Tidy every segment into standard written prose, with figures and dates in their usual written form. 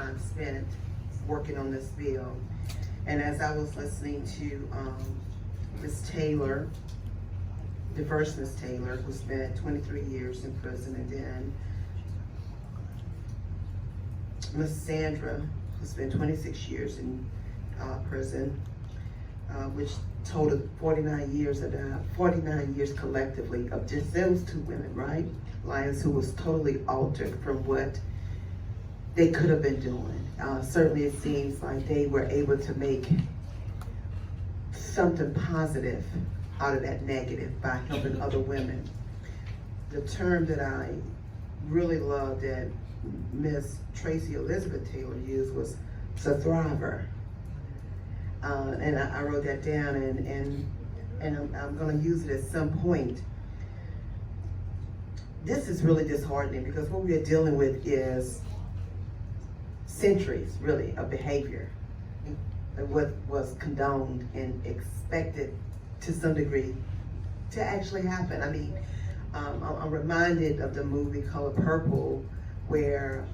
time spent working on this bill. And as I was listening to Ms. Taylor, the first Ms. Taylor, who spent 23 years in prison, and then Ms. Sandra, who spent 26 years in prison, which totaled 49 years collectively of just those two women, right? Lions, who was totally altered from what they could have been doing. Certainly it seems like they were able to make something positive out of that negative by helping other women. The term that I really loved that Miss Tracy Elizabeth Taylor used was "thriver," and I wrote that down, and I'm going to use it at some point. This is really disheartening because what we are dealing with is centuries, really, of behavior, what was condoned and expected to some degree to actually happen. I mean, I'm reminded of the movie Color Purple, where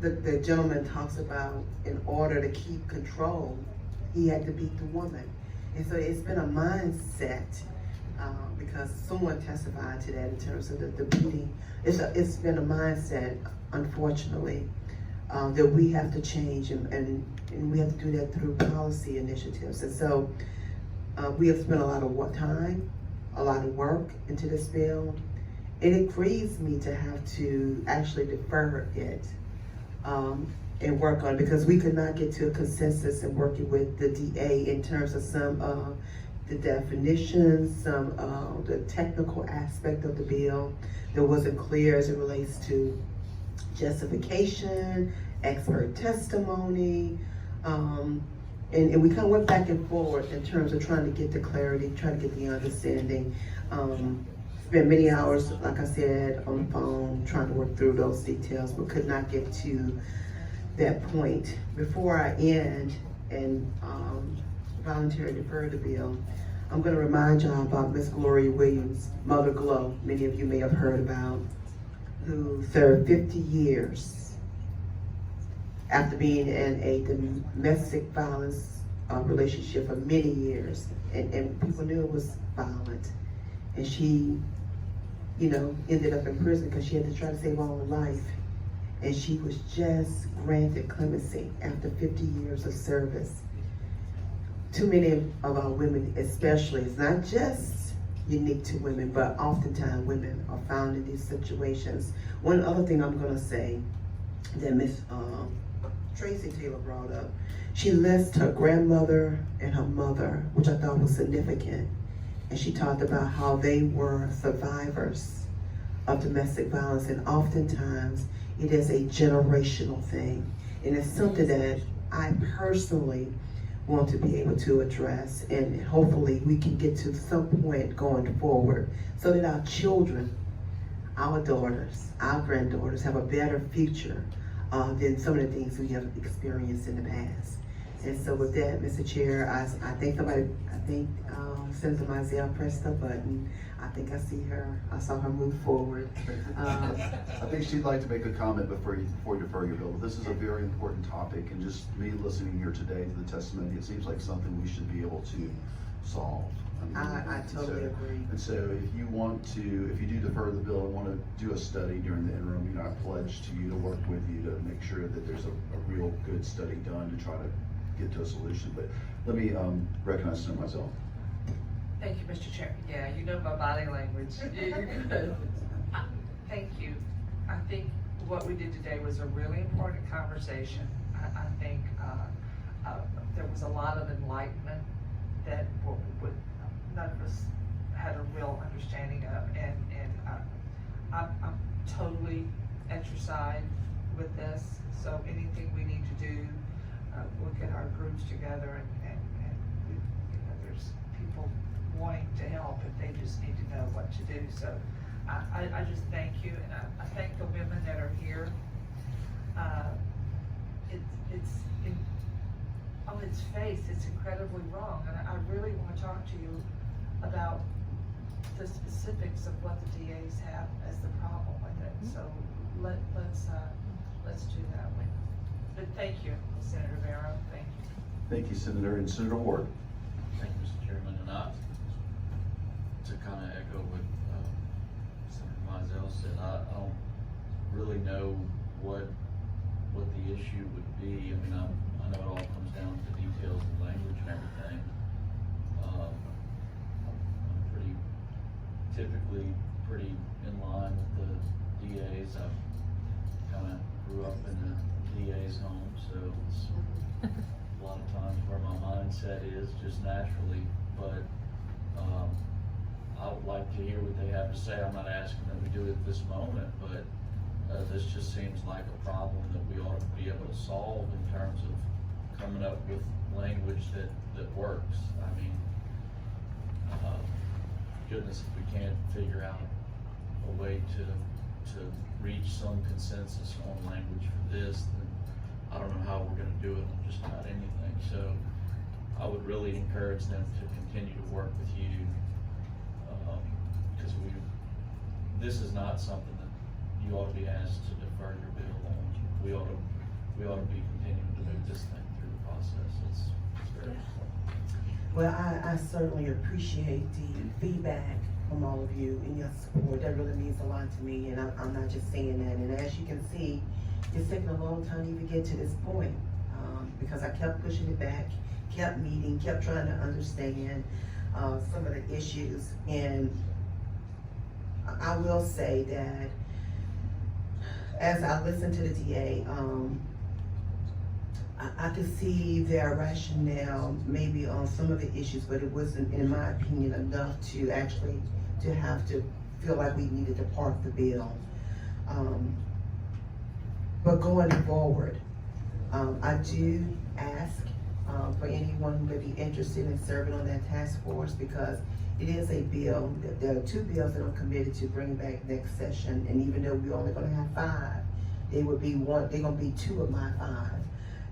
the gentleman talks about in order to keep control, he had to beat the woman. And so it's been a mindset, because someone testified to that in terms of the beating. It's been a mindset, unfortunately, that we have to change, and we have to do that through policy initiatives. And so we have spent a lot of time, a lot of work into this bill, and it grieves me to have to actually defer it and work on it, because we could not get to a consensus in working with the DA in terms of some of the definitions, some of the technical aspect of the bill that wasn't clear as it relates to justification, expert testimony, and we kind of went back and forth in terms of trying to get the clarity, trying to get the understanding. Spent many hours, like I said, on the phone trying to work through those details, but could not get to that point. Before I end and voluntarily defer the bill, I'm going to remind y'all about Miss Gloria Williams, Mother Glow, many of you may have heard about, who served 50 years after being in a domestic violence relationship for many years, and people knew it was violent, and she, ended up in prison because she had to try to save her own life, and she was just granted clemency after 50 years of service. Too many of our women, especially, it's not just unique to women, but oftentimes women are found in these situations. One other thing I'm going to say that Miss Tracy Taylor brought up, she lists her grandmother and her mother, which I thought was significant. And she talked about how they were survivors of domestic violence, and oftentimes it is a generational thing. And it's something that I personally want to be able to address, and hopefully we can get to some point going forward so that our children, our daughters, our granddaughters have a better future than some of the things we have experienced in the past. And so with that, Mr. Chair, I think Senator Mizell pressed the button. I think I saw her move forward. I think she'd like to make a comment before you defer your bill. This is a very important topic, and just me listening here today to the testimony, it seems like something we should be able to solve. I totally agree. And so if you do defer the bill and want to do a study during the interim, I pledge to you to work with you to make sure that there's a real good study done to try to get to a solution. But let me recognize Senator Mizell. Thank you, Mr. Chair. Yeah, you know my body language. You're good. Thank you. I think what we did today was a really important conversation. I think there was a lot of enlightenment that none of us had a real understanding of, and I'm totally at your side with this. So anything we need to do, we'll get our groups together, and there's people wanting to help if they just need to know what to do. So I just thank you, and I thank the women that are here. On its face, it's incredibly wrong, and I really want to talk to you about the specifics of what the DAs have as the problem with it. So let's let's do that one. But thank you, Senator Barrow, thank you. Thank you, Senator, and Senator Ward. Thank you, Mr. Chairman, and to kind of echo what Senator Mizell said, I don't really know what the issue would be. I mean, I know it all comes down to details of language and everything. I'm typically pretty in line with the DAs. I kind of grew up in a DA's home, so it's a lot of times where my mindset is just naturally, but I would like to hear what they have to say. I'm not asking them to do it this moment, but this just seems like a problem that we ought to be able to solve in terms of coming up with language that works. I mean, goodness, if we can't figure out a way to reach some consensus on language for this, then I don't know how we're gonna do it on just about anything. So I would really encourage them to continue to work with you, because this is not something that you ought to be asked to defer your bill on. We ought to be continuing to move this thing through the process. It's very important. Well, I certainly appreciate the feedback from all of you and your support. That really means a lot to me, and I'm not just saying that. And as you can see, it's taken a long time to even get to this point, because I kept pushing it back, kept meeting, kept trying to understand some of the issues. And I will say that as I listened to the DA, I could see their rationale maybe on some of the issues, but it wasn't, in my opinion, enough to actually have to feel like we needed to park the bill. But going forward, I do ask for anyone who may be interested in serving on that task force, because it is a bill. There are two bills that I'm committed to bringing back next session, and even though we're only gonna have 5, they're gonna be 2 of my 5.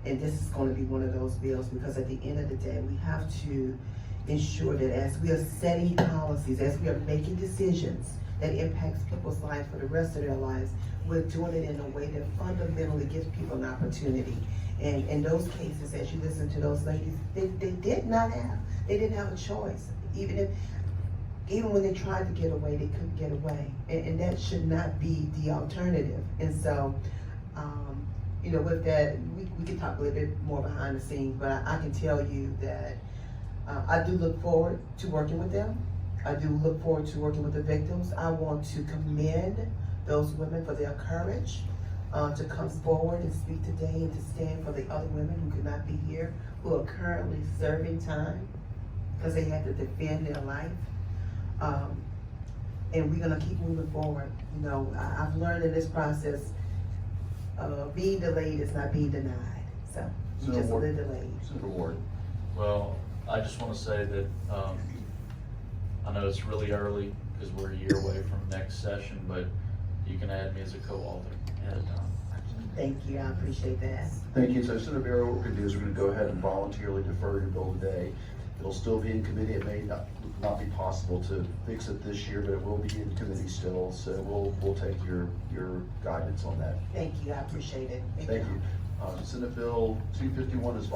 And this is gonna be one of those bills, because at the end of the day, we have to ensure that as we are setting policies, as we are making decisions that impacts people's lives for the rest of their lives, we're doing it in a way that fundamentally gives people an opportunity. And in those cases, as you listen to those ladies, they didn't have a choice. Even when they tried to get away, they couldn't get away. And that should not be the alternative. And so, you know, with that, we can talk a little bit more behind the scenes, but I can tell you that I do look forward to working with them. I do look forward to working with the victims. I want to commend those women for their courage to come forward and speak today, and to stand for the other women who could not be here, who are currently serving time because they had to defend their life. And we're gonna keep moving forward. You know, I've learned in this process, being delayed is not being denied. So you just a little delayed. Senator Ward. Well, I just want to say that I know it's really early because we're a year away from next session, but you can add me as a co-author ahead of time. Thank you, I appreciate that. Thank you. So Senator Barrow, what we're gonna do is we're gonna go ahead and voluntarily defer your bill today. It'll still be in committee. It may not be possible to fix it this year, but it will be in committee still. So we'll take your guidance on that. Thank you, I appreciate it. Thank you. Senate Bill 251 is